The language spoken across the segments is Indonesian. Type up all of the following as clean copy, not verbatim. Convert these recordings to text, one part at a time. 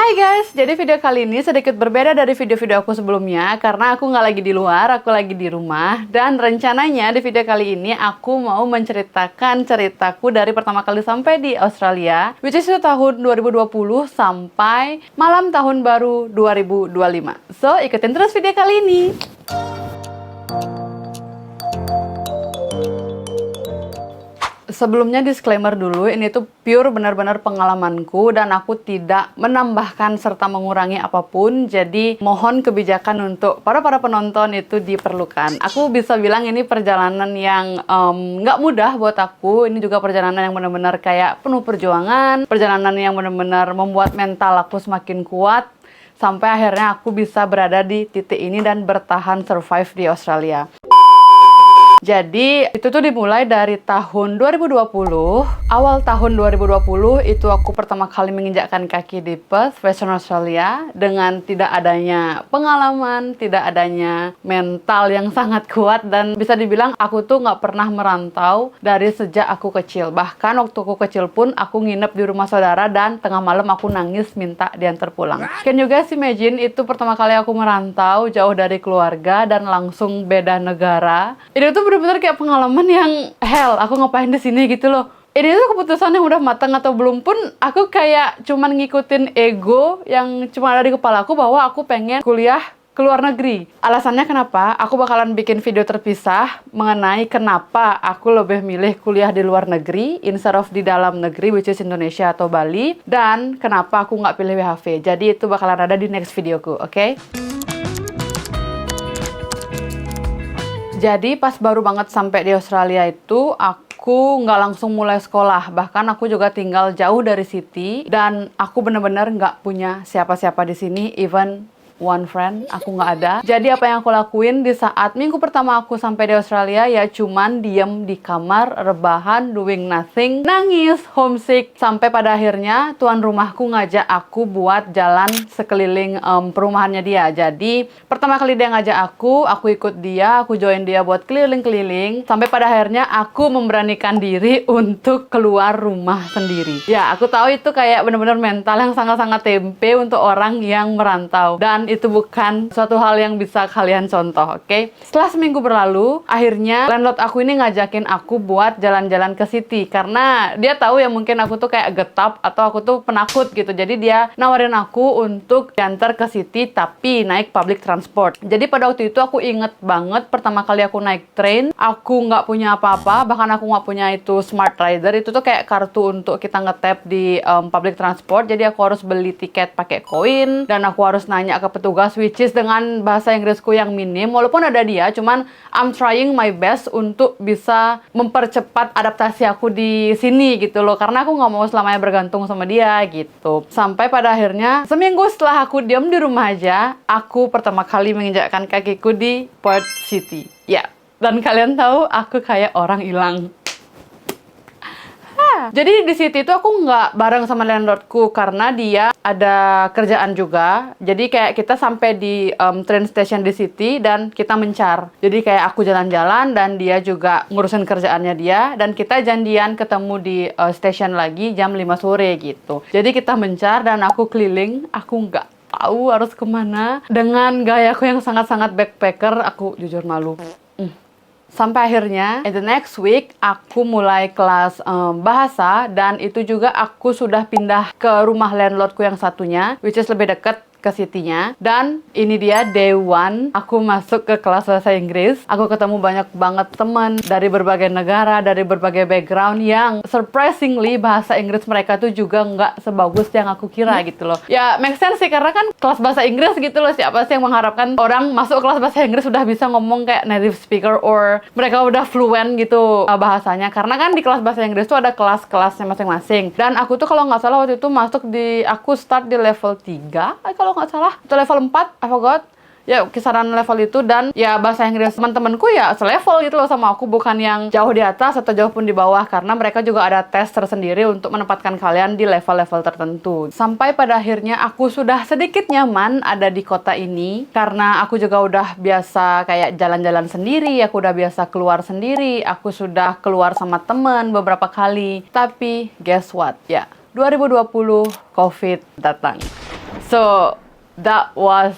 Hai guys, jadi video kali ini sedikit berbeda dari video-video aku sebelumnya karena aku nggak lagi di luar, aku lagi di rumah. Dan rencananya di video kali ini aku mau menceritakan ceritaku dari pertama kali sampai di Australia, which is tahun 2020 sampai malam tahun baru 2025. So, ikutin terus video kali ini. Sebelumnya disclaimer dulu, ini tuh pure benar-benar pengalamanku dan aku tidak menambahkan serta mengurangi apapun. Jadi mohon kebijakan untuk para penonton itu diperlukan. Aku bisa bilang ini perjalanan yang nggak mudah buat aku. Ini juga perjalanan yang benar-benar kayak penuh perjuangan, perjalanan yang benar-benar membuat mental aku semakin kuat sampai akhirnya aku bisa berada di titik ini dan bertahan survive di Australia. Jadi, itu tuh dimulai dari tahun 2020. Awal tahun 2020 itu aku pertama kali menginjakkan kaki di Perth, Western Australia, dengan tidak adanya pengalaman, tidak adanya mental yang sangat kuat, dan bisa dibilang aku tuh nggak pernah merantau dari sejak aku kecil. Bahkan waktu aku kecil pun aku nginep di rumah saudara dan tengah malam aku nangis minta diantar pulang. Can you guys imagine, itu pertama kali aku merantau jauh dari keluarga dan langsung beda negara. Itu tuh bener-bener kayak pengalaman yang hell, aku ngapain di sini gitu loh. Ini tuh keputusan yang udah matang atau belum pun, aku kayak cuman ngikutin ego yang cuma ada di kepala aku bahwa aku pengen kuliah ke luar negeri. Alasannya kenapa? Aku bakalan bikin video terpisah mengenai kenapa aku lebih milih kuliah di luar negeri instead of di dalam negeri, which is Indonesia atau Bali, dan kenapa aku nggak pilih WHV. Jadi itu bakalan ada di next videoku, oke? Jadi pas baru banget sampai di Australia itu, aku nggak langsung mulai sekolah. Bahkan aku juga tinggal jauh dari city. Dan aku bener-bener nggak punya siapa-siapa di sini, even one friend, aku nggak ada. Jadi apa yang aku lakuin di saat minggu pertama aku sampai di Australia, ya cuman diem di kamar, rebahan, doing nothing, nangis, homesick. Sampai pada akhirnya tuan rumahku ngajak aku buat jalan sekeliling perumahannya dia. Jadi pertama kali dia ngajak aku ikut dia, aku join dia buat keliling-keliling. Sampai pada akhirnya aku memberanikan diri untuk keluar rumah sendiri. Ya, aku tahu itu kayak bener-bener mental yang sangat-sangat tempe untuk orang yang merantau. Dan itu bukan suatu hal yang bisa kalian contoh, oke? Setelah seminggu berlalu, akhirnya landlord aku ini ngajakin aku buat jalan-jalan ke city. Karena dia tahu ya mungkin aku tuh kayak getap atau aku tuh penakut gitu. Jadi dia nawarin aku untuk diantar ke city tapi naik public transport. Jadi pada waktu itu aku inget banget pertama kali aku naik train, aku nggak punya apa-apa, bahkan aku nggak punya itu smart rider. Itu tuh kayak kartu untuk kita nge-tap di public transport. Jadi aku harus beli tiket pakai koin dan aku harus nanya ke petugas, which is dengan bahasa Inggrisku yang minim. Walaupun ada dia, cuman I'm trying my best untuk bisa mempercepat adaptasi aku di sini gitu loh, karena aku nggak mau selamanya bergantung sama dia gitu. Sampai pada akhirnya seminggu setelah aku diam di rumah aja, aku pertama kali menginjakkan kakiku di Perth City. Ya, dan kalian tahu aku kayak orang hilang. Jadi di situ itu aku nggak bareng sama landlordku karena dia ada kerjaan juga. Jadi kayak kita sampai di train station di city dan kita mencar. Jadi kayak aku jalan-jalan dan dia juga ngurusin kerjaannya dia. Dan kita janjian ketemu di station lagi jam 5 sore gitu. Jadi kita mencar dan aku keliling. Aku nggak tahu harus kemana. Dengan gayaku yang sangat-sangat backpacker, aku jujur malu. Sampai akhirnya, in the next week, aku mulai kelas bahasa, dan itu juga aku sudah pindah ke rumah landlordku yang satunya, which is lebih dekat ke city-nya. Dan ini dia day one aku masuk ke kelas bahasa Inggris. Aku ketemu banyak banget teman dari berbagai negara, dari berbagai background, yang surprisingly bahasa Inggris mereka tuh juga nggak sebagus yang aku kira gitu loh. Ya make sense sih, karena kan kelas bahasa Inggris gitu loh, siapa sih yang mengharapkan orang masuk kelas bahasa Inggris sudah bisa ngomong kayak native speaker or mereka udah fluent gitu bahasanya. Karena kan di kelas bahasa Inggris tuh ada kelas-kelasnya masing-masing. Dan aku tuh kalau nggak salah waktu itu aku start di level 3 kalau nggak salah, atau level 4, I forgot. Ya kisaran level itu. Dan ya bahasa Inggris teman-temanku ya selevel gitu loh sama aku, bukan yang jauh di atas atau jauh pun di bawah, karena mereka juga ada tes tersendiri untuk menempatkan kalian di level-level tertentu. Sampai pada akhirnya aku sudah sedikit nyaman ada di kota ini karena aku juga udah biasa kayak jalan-jalan sendiri, aku udah biasa keluar sendiri, aku sudah keluar sama temen beberapa kali. Tapi guess what? Ya, 2020 COVID datang. So that was,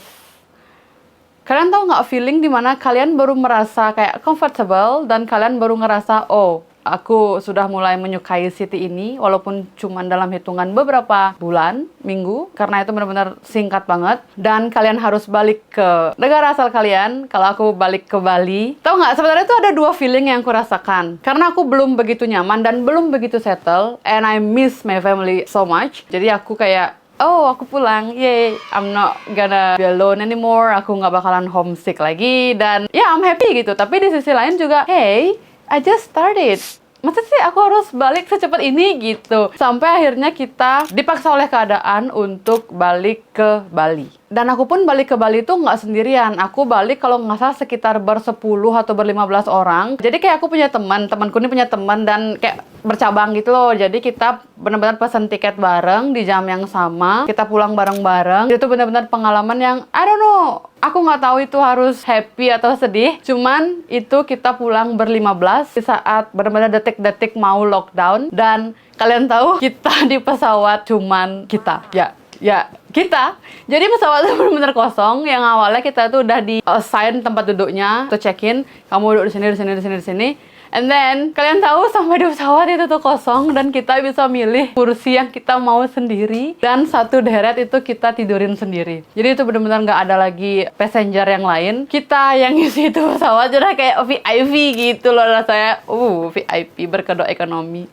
kalian tahu nggak feeling dimana kalian baru merasa kayak comfortable dan kalian baru ngerasa, oh, aku sudah mulai menyukai city ini walaupun cuma dalam hitungan beberapa bulan, minggu, karena itu benar-benar singkat banget. Dan kalian harus balik ke negara asal kalian. Kalau aku balik ke Bali, tahu nggak, sebenarnya itu ada dua feeling yang aku rasakan. Karena aku belum begitu nyaman dan belum begitu settle, and I miss my family so much. Jadi aku kayak, oh, aku pulang, yay, I'm not gonna be alone anymore, aku nggak bakalan homesick lagi, dan ya, I'm happy gitu. Tapi di sisi lain juga, hey, I just started. Masa sih aku harus balik secepat ini gitu? Sampai akhirnya kita dipaksa oleh keadaan untuk balik ke Bali. Dan aku pun balik ke Bali tuh nggak sendirian. Aku balik kalau nggak salah sekitar ber-10 atau ber-15 orang. Jadi kayak aku punya temanku ini punya teman dan kayak bercabang gitu loh. Jadi kita benar-benar pesan tiket bareng di jam yang sama. Kita pulang bareng-bareng. Itu benar-benar pengalaman yang, I don't know, aku nggak tahu itu harus happy atau sedih. Cuman itu kita pulang ber-15 di saat benar-benar detik-detik mau lockdown. Dan kalian tahu kita di pesawat cuman kita. Ya, kita. Jadi pesawat itu benar-benar kosong. Yang awalnya kita tuh udah di assign tempat duduknya, tuh check-in. Kamu duduk di sini, di sini, di sini, di sini. And then, kalian tahu sampai di pesawat itu tuh kosong dan kita bisa milih kursi yang kita mau sendiri. Dan satu deret itu kita tidurin sendiri. Jadi itu benar-benar nggak ada lagi passenger yang lain. Kita yang isi itu pesawat udah kayak VIP gitu loh rasanya. VIP berkedok ekonomi.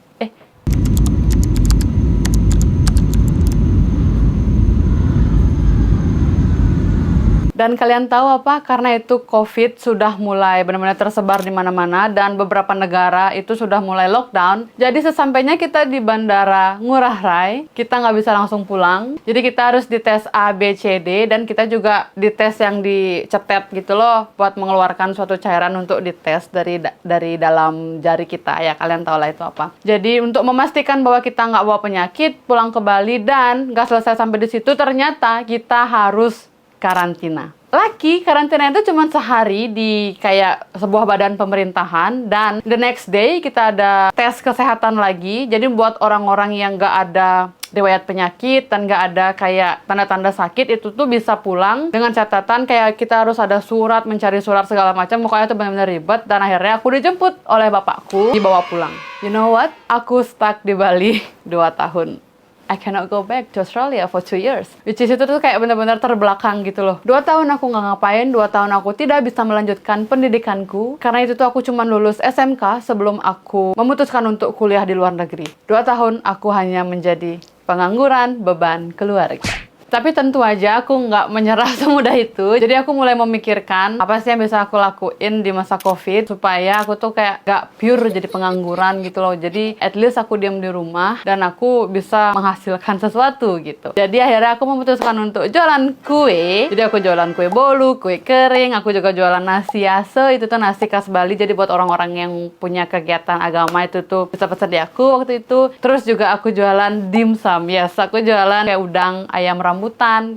Dan kalian tahu apa? Karena itu COVID sudah mulai benar-benar tersebar di mana-mana dan beberapa negara itu sudah mulai lockdown. Jadi sesampainya kita di Bandara Ngurah Rai, kita nggak bisa langsung pulang. Jadi kita harus dites A, B, C, D, dan kita juga dites yang dicetet gitu loh, buat mengeluarkan suatu cairan untuk dites dari dalam jari kita. Ya kalian tahu lah itu apa. Jadi untuk memastikan bahwa kita nggak bawa penyakit, pulang ke Bali dan nggak selesai sampai di situ, ternyata kita harus karantina. Lagi, karantina itu cuma sehari di kayak sebuah badan pemerintahan dan the next day kita ada tes kesehatan lagi. Jadi buat orang-orang yang nggak ada riwayat penyakit dan nggak ada kayak tanda-tanda sakit itu tuh bisa pulang dengan catatan kayak kita harus ada surat, mencari surat segala macam. Pokoknya itu benar-benar ribet dan akhirnya aku dijemput oleh bapakku dibawa pulang. You know what? Aku stuck di Bali 2 tahun. I cannot go back to Australia for 2 years. Which is itu tuh kayak benar-benar terbelakang gitu loh. 2 tahun aku nggak ngapain, 2 tahun aku tidak bisa melanjutkan pendidikanku. Karena itu tuh aku cuma lulus SMK sebelum aku memutuskan untuk kuliah di luar negeri. 2 tahun aku hanya menjadi pengangguran, beban keluarga. Tapi tentu aja aku nggak menyerah semudah itu. Jadi aku mulai memikirkan apa sih yang bisa aku lakuin di masa COVID supaya aku tuh kayak nggak pure jadi pengangguran gitu loh. Jadi at least aku diam di rumah dan aku bisa menghasilkan sesuatu gitu. Jadi akhirnya aku memutuskan untuk jualan kue. Jadi aku jualan kue bolu, kue kering. Aku juga jualan nasi ase. Itu tuh nasi khas Bali. Jadi buat orang-orang yang punya kegiatan agama itu tuh bisa pesan di aku waktu itu. Terus juga aku jualan dimsum. Yes, aku jualan kayak udang, ayam rambutan.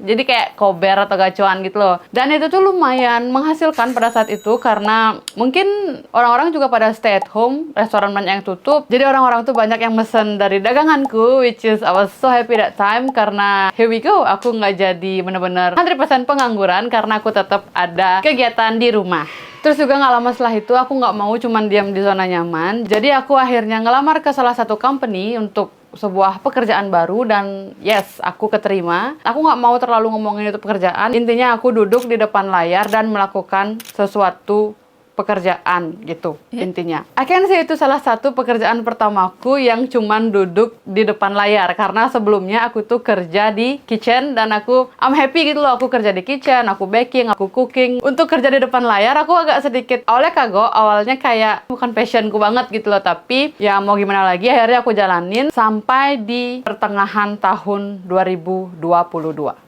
Jadi kayak kober atau gacuan gitu loh. Dan itu tuh lumayan menghasilkan pada saat itu karena mungkin orang-orang juga pada stay at home, restoran banyak yang tutup. Jadi orang-orang tuh banyak yang mesen dari daganganku, which is I was so happy that time karena here we go, aku nggak jadi bener-bener 100% pengangguran karena aku tetap ada kegiatan di rumah. Terus juga nggak lama setelah itu aku nggak mau cuman diam di zona nyaman. Jadi aku akhirnya ngelamar ke salah satu company untuk sebuah pekerjaan baru dan yes, aku keterima. Aku nggak mau terlalu ngomongin itu pekerjaan. Intinya aku duduk di depan layar dan melakukan sesuatu pekerjaan gitu intinya. I can say itu salah satu pekerjaan pertamaku yang cuman duduk di depan layar karena sebelumnya aku tuh kerja di kitchen dan I'm happy gitu loh, aku kerja di kitchen, aku baking, aku cooking. Untuk kerja di depan layar aku agak sedikit awalnya kayak bukan passionku banget gitu loh, tapi ya mau gimana lagi akhirnya aku jalanin sampai di pertengahan tahun 2022.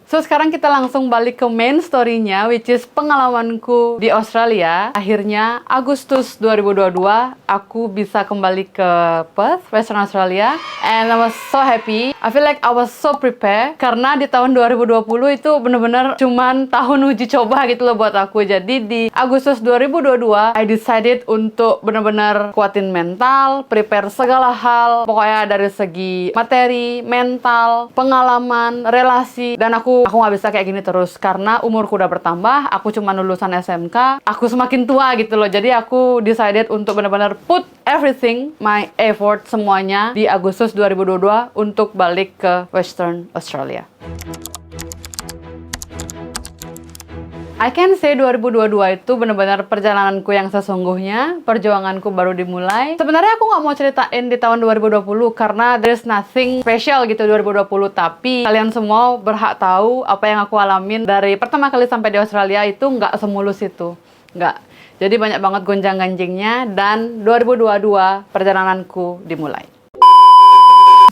So, sekarang kita langsung balik ke main story-nya, which is pengalamanku di Australia. Akhirnya, Agustus 2022, aku bisa kembali ke Perth, Western Australia. And I was so happy. I feel like I was so prepared. Karena di tahun 2020 itu bener-bener cuman tahun uji coba gitu loh buat aku. Jadi, di Agustus 2022, I decided untuk bener-bener kuatin mental, prepare segala hal. Pokoknya dari segi materi, mental, pengalaman, relasi. Dan aku aku nggak bisa kayak gini terus karena umurku udah bertambah, aku cuma lulusan SMK, aku semakin tua gitu loh. Jadi aku decided untuk benar-benar put everything, my effort semuanya di Agustus 2022 untuk balik ke Western Australia. I can say 2022 itu benar-benar perjalananku yang sesungguhnya, perjuanganku baru dimulai. Sebenarnya aku nggak mau ceritain di tahun 2020 karena there's nothing special gitu 2020, tapi kalian semua berhak tahu apa yang aku alamin dari pertama kali sampai di Australia itu nggak semulus itu. Nggak. Jadi banyak banget gonjang-ganjingnya dan 2022 perjalananku dimulai.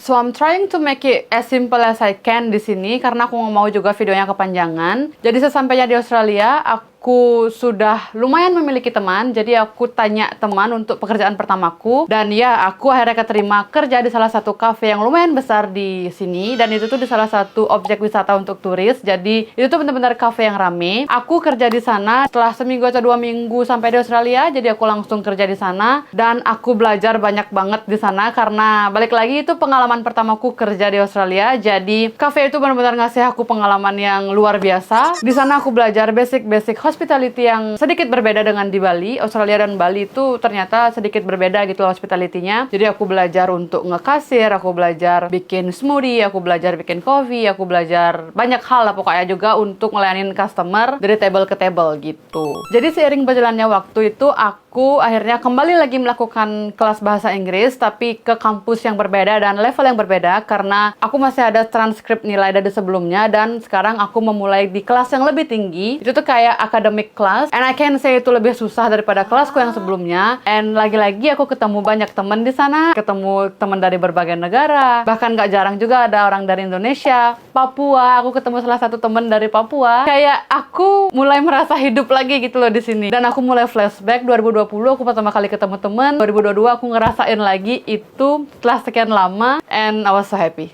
So I'm trying to make it as simple as I can di sini karena aku nggak mau juga videonya kepanjangan. Jadi sesampainya di Australia, aku sudah lumayan memiliki teman. Jadi aku tanya teman untuk pekerjaan pertamaku dan ya aku akhirnya keterima kerja di salah satu cafe yang lumayan besar di sini dan itu tuh di salah satu objek wisata untuk turis. Jadi itu tuh benar-benar cafe yang rame. Aku kerja di sana setelah seminggu atau 2 minggu sampai di Australia. Jadi aku langsung kerja di sana dan aku belajar banyak banget di sana karena balik lagi itu pengalaman pertamaku kerja di Australia. Jadi cafe itu benar-benar ngasih aku pengalaman yang luar biasa. Di sana aku belajar basic hospitality yang sedikit berbeda dengan di Bali. Australia dan Bali itu ternyata sedikit berbeda gitu hospitality-nya. Jadi aku belajar untuk ngekasir, aku belajar bikin smoothie, aku belajar bikin coffee, aku belajar banyak hal lah pokoknya juga untuk ngelayanin customer dari table ke table gitu. Jadi seiring berjalannya waktu itu aku akhirnya kembali lagi melakukan kelas bahasa Inggris tapi ke kampus yang berbeda dan level yang berbeda karena aku masih ada transkrip nilai dari sebelumnya dan sekarang aku memulai di kelas yang lebih tinggi. Itu tuh kayak academic class and I can say itu lebih susah daripada kelasku yang sebelumnya. And lagi-lagi aku ketemu banyak teman di sana, ketemu teman dari berbagai negara, bahkan gak jarang juga ada orang dari Indonesia, Papua. Aku ketemu salah satu teman dari Papua. Kayak aku mulai merasa hidup lagi gitu loh di sini. Dan aku mulai flashback 2020 aku pertama kali ketemu teman, 2022 aku ngerasain lagi itu setelah sekian lama and I was so happy.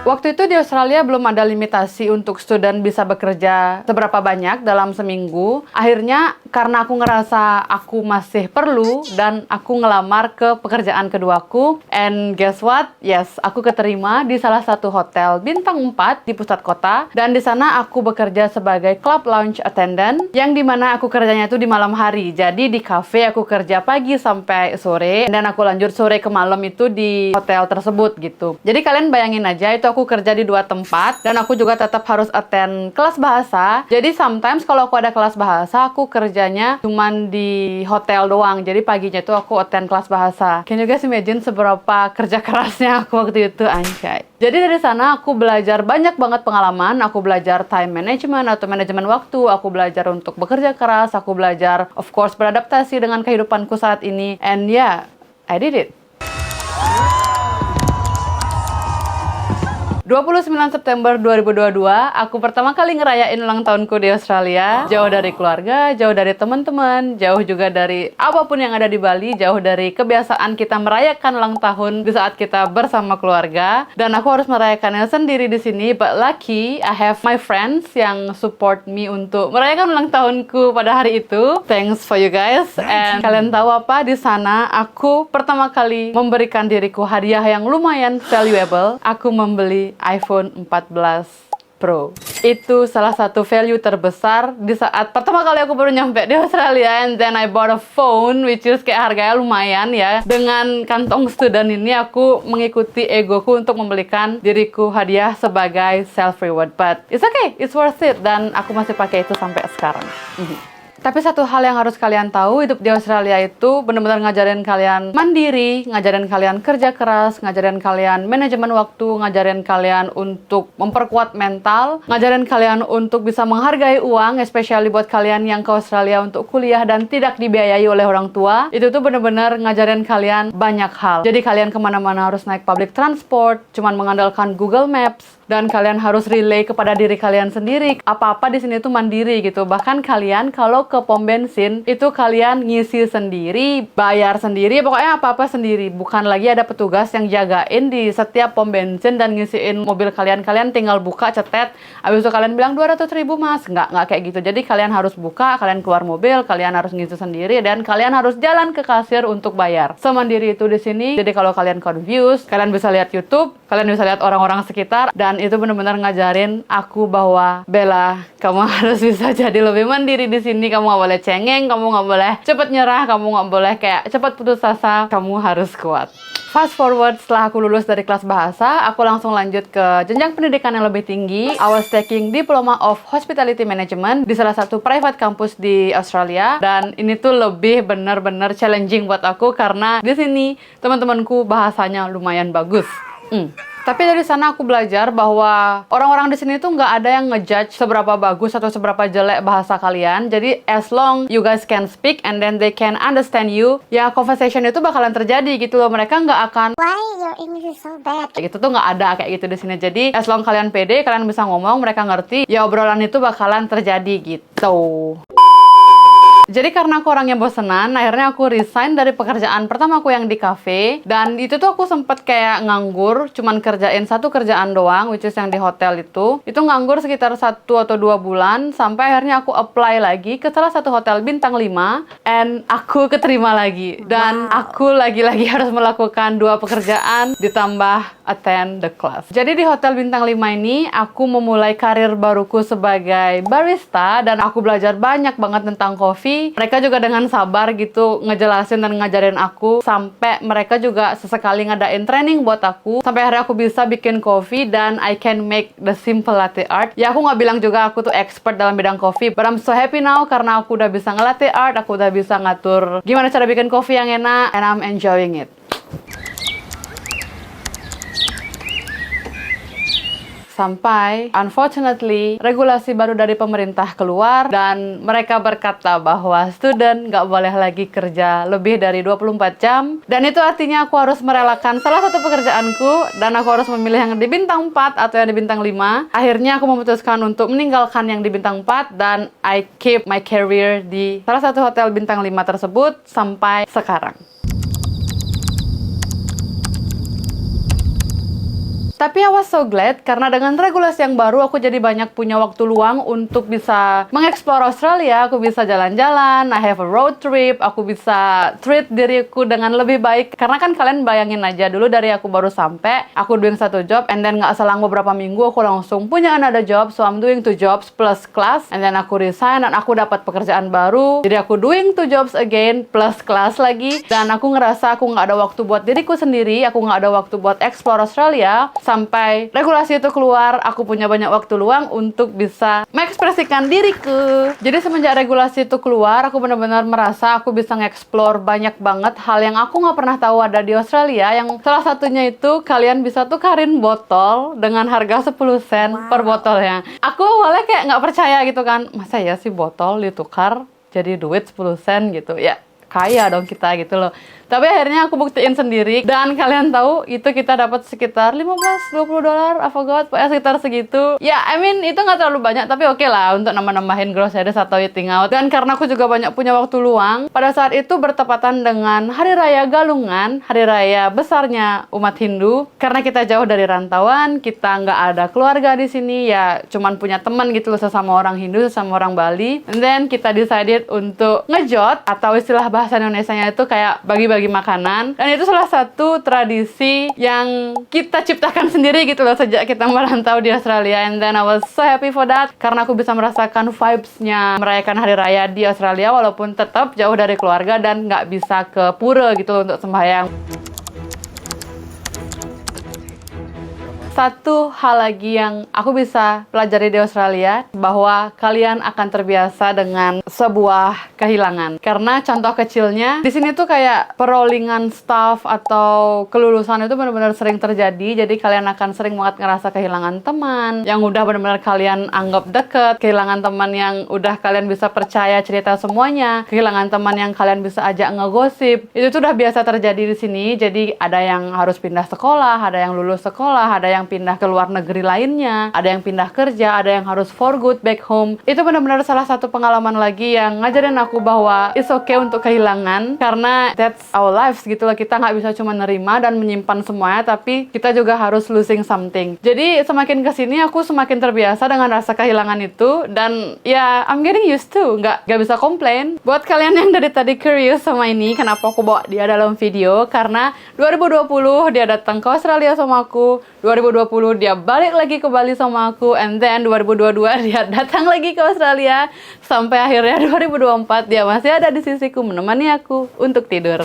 Waktu itu di Australia belum ada limitasi untuk student bisa bekerja seberapa banyak dalam seminggu. Akhirnya karena aku ngerasa aku masih perlu dan aku ngelamar ke pekerjaan keduaku. And guess what? Yes, aku keterima di salah satu hotel bintang 4 di pusat kota. Dan di sana aku bekerja sebagai club lounge attendant yang dimana aku kerjanya itu di malam hari. Jadi di cafe aku kerja pagi sampai sore dan aku lanjut sore ke malam itu di hotel tersebut gitu. Jadi kalian bayangin aja itu aku kerja di 2 tempat dan aku juga tetap harus attend kelas bahasa. Jadi sometimes kalau aku ada kelas bahasa, aku kerjanya cuman di hotel doang. Jadi paginya itu aku attend kelas bahasa. Can you guys imagine seberapa kerja kerasnya aku waktu itu, anjay. Jadi dari sana aku belajar banyak banget pengalaman. Aku belajar time management atau manajemen waktu. Aku belajar untuk bekerja keras. Aku belajar of course beradaptasi dengan kehidupanku saat ini. And yeah, I did it. 29 September 2022, aku pertama kali ngerayain ulang tahunku di Australia. Jauh dari keluarga, jauh dari teman-teman, jauh juga dari apapun yang ada di Bali, jauh dari kebiasaan kita merayakan ulang tahun di saat kita bersama keluarga. Dan aku harus merayakannya sendiri di sini. But lucky, I have my friends yang support me untuk merayakan ulang tahunku pada hari itu. Thanks for you guys. And kalian tahu apa? Di sana aku pertama kali memberikan diriku hadiah yang lumayan valuable. Aku membeli iPhone 14 Pro. Itu salah satu value terbesar di saat pertama kali aku baru nyampe di Australia. And then I bought a phone which is kayak harganya lumayan ya. Dengan kantong student ini aku mengikuti egoku untuk membelikan diriku hadiah sebagai self reward. But it's okay, it's worth it. Dan aku masih pakai itu sampai sekarang. Tapi satu hal yang harus kalian tahu, hidup di Australia itu benar-benar ngajarin kalian mandiri, ngajarin kalian kerja keras, ngajarin kalian manajemen waktu, ngajarin kalian untuk memperkuat mental, ngajarin kalian untuk bisa menghargai uang, especially buat kalian yang ke Australia untuk kuliah dan tidak dibiayai oleh orang tua. Itu tuh benar-benar ngajarin kalian banyak hal. Jadi kalian kemana-mana harus naik public transport, cuman mengandalkan Google Maps. Dan kalian harus relay kepada diri kalian sendiri. Apa-apa di sini tuh mandiri gitu. Bahkan kalian kalau ke pom bensin, itu kalian ngisi sendiri, bayar sendiri, pokoknya apa-apa sendiri. Bukan lagi ada petugas yang jagain di setiap pom bensin dan ngisiin mobil kalian. Kalian tinggal buka, cetet, habis itu kalian bilang 200.000 mas. Nggak kayak gitu. Jadi kalian harus buka, kalian keluar mobil, kalian harus ngisi sendiri, dan kalian harus jalan ke kasir untuk bayar. Semandiri itu di sini. Jadi kalau kalian confused, kalian bisa lihat YouTube, kalian bisa lihat orang-orang sekitar, dan itu benar-benar ngajarin aku bahwa Bella, kamu harus bisa jadi lebih mandiri di sini. Kamu nggak boleh cengeng, kamu nggak boleh cepet nyerah, kamu nggak boleh kayak cepet putus asa, kamu harus kuat. Fast forward, setelah aku lulus dari kelas bahasa, aku langsung lanjut ke jenjang pendidikan yang lebih tinggi. I was taking Diploma of Hospitality Management di salah satu private campus di Australia, dan ini tuh lebih bener-bener challenging buat aku karena di sini teman-temanku bahasanya lumayan bagus. Tapi dari sana aku belajar bahwa orang-orang di sini tuh nggak ada yang ngejudge seberapa bagus atau seberapa jelek bahasa kalian. Jadi as long you guys can speak and then they can understand you, ya conversation itu bakalan terjadi gitu loh. Mereka nggak akan, why your English is so bad, gitu tuh nggak ada kayak gitu di sini. Jadi as long kalian pede, kalian bisa ngomong, mereka ngerti, ya obrolan itu bakalan terjadi gitu. Jadi karena aku orangnya bosenan, akhirnya aku resign dari pekerjaan pertama aku yang di cafe. Dan itu tuh aku sempet kayak nganggur, cuman kerjain satu kerjaan doang, which is yang di hotel itu. Itu nganggur sekitar 1 atau 2 bulan, sampai akhirnya aku apply lagi ke salah satu hotel bintang 5, and aku keterima lagi. Dan aku lagi-lagi harus melakukan 2 pekerjaan, ditambah attend the class. Jadi di hotel bintang 5 ini, aku memulai karir baruku sebagai barista, dan aku belajar banyak banget tentang kopi. Mereka juga dengan sabar gitu ngejelasin dan ngajarin aku, sampai mereka juga sesekali ngadain training buat aku, sampai akhirnya aku bisa bikin kopi dan I can make the simple latte art. Ya aku nggak bilang juga aku tuh expert dalam bidang kopi, but I'm so happy now karena aku udah bisa ngelatte art, aku udah bisa ngatur gimana cara bikin kopi yang enak, and I'm enjoying it. Sampai, unfortunately, regulasi baru dari pemerintah keluar dan mereka berkata bahwa student nggak boleh lagi kerja lebih dari 24 jam. Dan itu artinya aku harus merelakan salah satu pekerjaanku dan aku harus memilih yang di bintang 4 atau yang di bintang 5. Akhirnya aku memutuskan untuk meninggalkan yang di bintang 4 dan I keep my career di salah satu hotel bintang 5 tersebut sampai sekarang. Tapi I was so glad karena dengan regulasi yang baru aku jadi banyak punya waktu luang untuk bisa mengeksplor Australia. Aku bisa jalan-jalan, I have a road trip, aku bisa treat diriku dengan lebih baik. Karena kan kalian bayangin aja dulu dari aku baru sampai, aku doing satu job, and then nggak selang beberapa minggu aku langsung punya another job. So I'm doing 2 jobs plus class, and then aku resign dan aku dapat pekerjaan baru. Jadi aku doing 2 jobs again plus class lagi, dan aku ngerasa aku nggak ada waktu buat diriku sendiri, aku nggak ada waktu buat explore Australia. Sampai regulasi itu keluar, aku punya banyak waktu luang untuk bisa mengekspresikan diriku. Jadi semenjak regulasi itu keluar, aku benar-benar merasa aku bisa nge-explore banyak banget hal yang aku nggak pernah tahu ada di Australia. Yang salah satunya itu kalian bisa tukarin botol dengan harga 10 sen per botolnya. Aku awalnya kayak nggak percaya gitu kan, masa ya sih botol ditukar jadi duit 10 sen gitu ya, kaya dong kita gitu loh. Tapi akhirnya aku buktiin sendiri, dan kalian tahu itu kita dapat sekitar 15-20 dolar, I forgot, pokoknya sekitar segitu. Ya, I mean itu nggak terlalu banyak, tapi oke lah untuk nambah-nambahin groceries atau eating out. Dan karena aku juga banyak punya waktu luang, pada saat itu bertepatan dengan Hari Raya Galungan, hari raya besarnya umat Hindu. Karena kita jauh dari rantauan, kita nggak ada keluarga di sini, ya cuman punya teman gitu loh, sesama orang Hindu, sesama orang Bali. And then kita decided untuk ngejot, atau istilah bahasa Indonesianya itu kayak bagi-bagi makanan. Dan itu salah satu tradisi yang kita ciptakan sendiri gitu loh sejak kita merantau di Australia. And then I was so happy for that karena aku bisa merasakan vibes-nya merayakan hari raya di Australia walaupun tetap jauh dari keluarga dan nggak bisa ke pura gitu loh untuk sembahyang. Satu hal lagi yang aku bisa pelajari di Australia, bahwa kalian akan terbiasa dengan sebuah kehilangan. Karena contoh kecilnya, di sini tuh kayak perollingan staff atau kelulusan itu benar-benar sering terjadi. Jadi kalian akan sering banget ngerasa kehilangan teman yang udah benar-benar kalian anggap deket, kehilangan teman yang udah kalian bisa percaya cerita semuanya, kehilangan teman yang kalian bisa ajak ngegosip. Itu tuh udah biasa terjadi di sini. Jadi ada yang harus pindah sekolah, ada yang lulus sekolah, ada yang yang pindah ke luar negeri lainnya, ada yang pindah kerja, ada yang harus for good back home. Itu benar-benar salah satu pengalaman lagi yang ngajarin aku bahwa it's okay untuk kehilangan, karena that's our lives gitu loh. Kita nggak bisa cuma nerima dan menyimpan semuanya, tapi kita juga harus losing something. Jadi semakin kesini aku semakin terbiasa dengan rasa kehilangan itu, dan ya I'm getting used to, nggak bisa komplain. Buat kalian yang dari tadi curious sama ini, kenapa aku bawa dia dalam video, karena 2020 dia datang ke Australia sama aku, 2020 dia balik lagi ke Bali sama aku, and then 2022 dia datang lagi ke Australia, sampai akhirnya 2024 dia masih ada di sisiku menemani aku untuk tidur.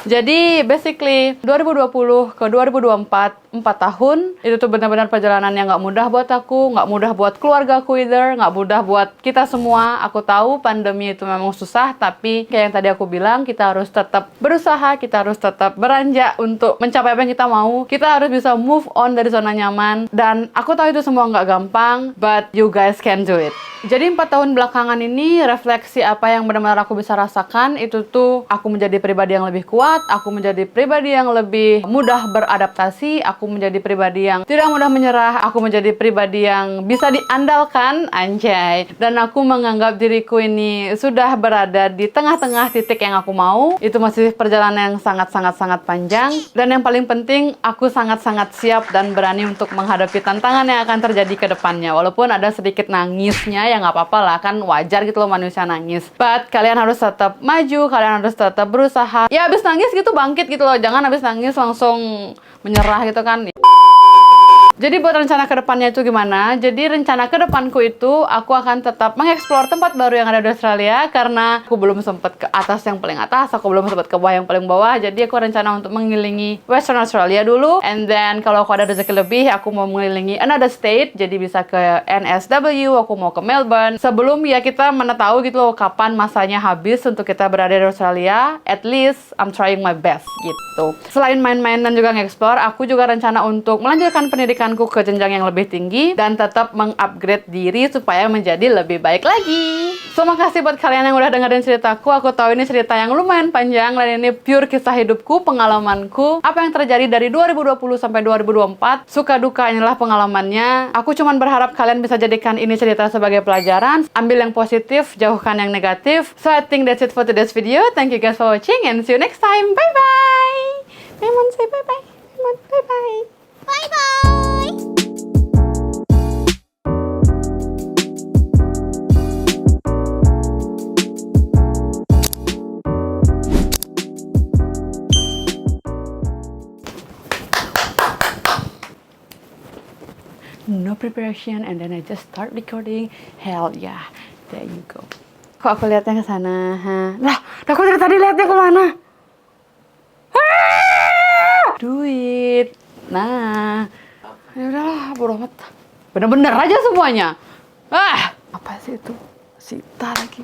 Jadi basically 2020 ke 2024, 4 tahun itu tuh benar-benar perjalanan yang nggak mudah buat aku, nggak mudah buat keluarga aku either, nggak mudah buat kita semua. Aku tahu pandemi itu memang susah, tapi kayak yang tadi aku bilang, kita harus tetap berusaha, kita harus tetap beranjak untuk mencapai apa yang kita mau. Kita harus bisa move on dari zona nyaman, dan aku tahu itu semua nggak gampang, but you guys can do it. Jadi 4 tahun belakangan ini refleksi apa yang benar-benar aku bisa rasakan, itu tuh aku menjadi pribadi yang lebih kuat, aku menjadi pribadi yang lebih mudah beradaptasi, aku menjadi pribadi yang tidak mudah menyerah, aku menjadi pribadi yang bisa diandalkan, anjay. Dan aku menganggap diriku ini sudah berada di tengah-tengah titik yang aku mau. Itu masih perjalanan yang sangat-sangat panjang. Dan yang paling penting, aku sangat-sangat siap dan berani untuk menghadapi tantangan yang akan terjadi ke depannya. Walaupun ada sedikit nangisnya, ya nggak apa-apa lah, kan wajar gitu loh manusia nangis. But kalian harus tetap maju, kalian harus tetap berusaha. Ya habis nangis gitu bangkit gitu loh, jangan habis nangis langsung menyerah gitu kan. Jadi buat rencana kedepannya itu gimana? Jadi rencana kedepanku itu aku akan tetap mengeksplor tempat baru yang ada di Australia, karena aku belum sempat ke atas yang paling atas, aku belum sempat ke bawah yang paling bawah. Jadi aku rencana untuk mengelilingi Western Australia dulu, and then kalau aku ada rezeki lebih, aku mau mengelilingi another state. Jadi bisa ke NSW, aku mau ke Melbourne. Sebelum ya kita mana tahu gitu loh kapan masanya habis untuk kita berada di Australia. At least I'm trying my best gitu. Selain main-main dan juga ngeksplor, aku juga rencana untuk melanjutkan pendidikan ke jenjang yang lebih tinggi dan tetap mengupgrade diri supaya menjadi lebih baik lagi. So, makasih buat kalian yang udah dengerin ceritaku. Aku tahu ini cerita yang lumayan panjang dan ini pure kisah hidupku, pengalamanku. Apa yang terjadi dari 2020 sampai 2024. Suka duka inilah pengalamannya. Aku cuman berharap kalian bisa jadikan ini cerita sebagai pelajaran. Ambil yang positif, jauhkan yang negatif. So, I think that's it for today's video. Thank you guys for watching and see you next time. Bye-bye! Memon, say bye-bye. Memon, bye-bye. Bye-bye! No preparation and then I just start recording. Hell yeah, there you go. Kok aku lihatnya ke sana? Lah, aku dari tadi lihatnya kemana? Duit. Nah, ya udahlah, bodo amat. Bener-bener aja semuanya. Apa sih itu? Sita lagi.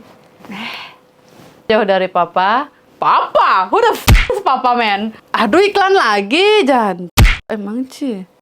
Jauh dari papa. Papa? Who the f*** is papa, man? Aduh, iklan lagi, Jan. Emang sih.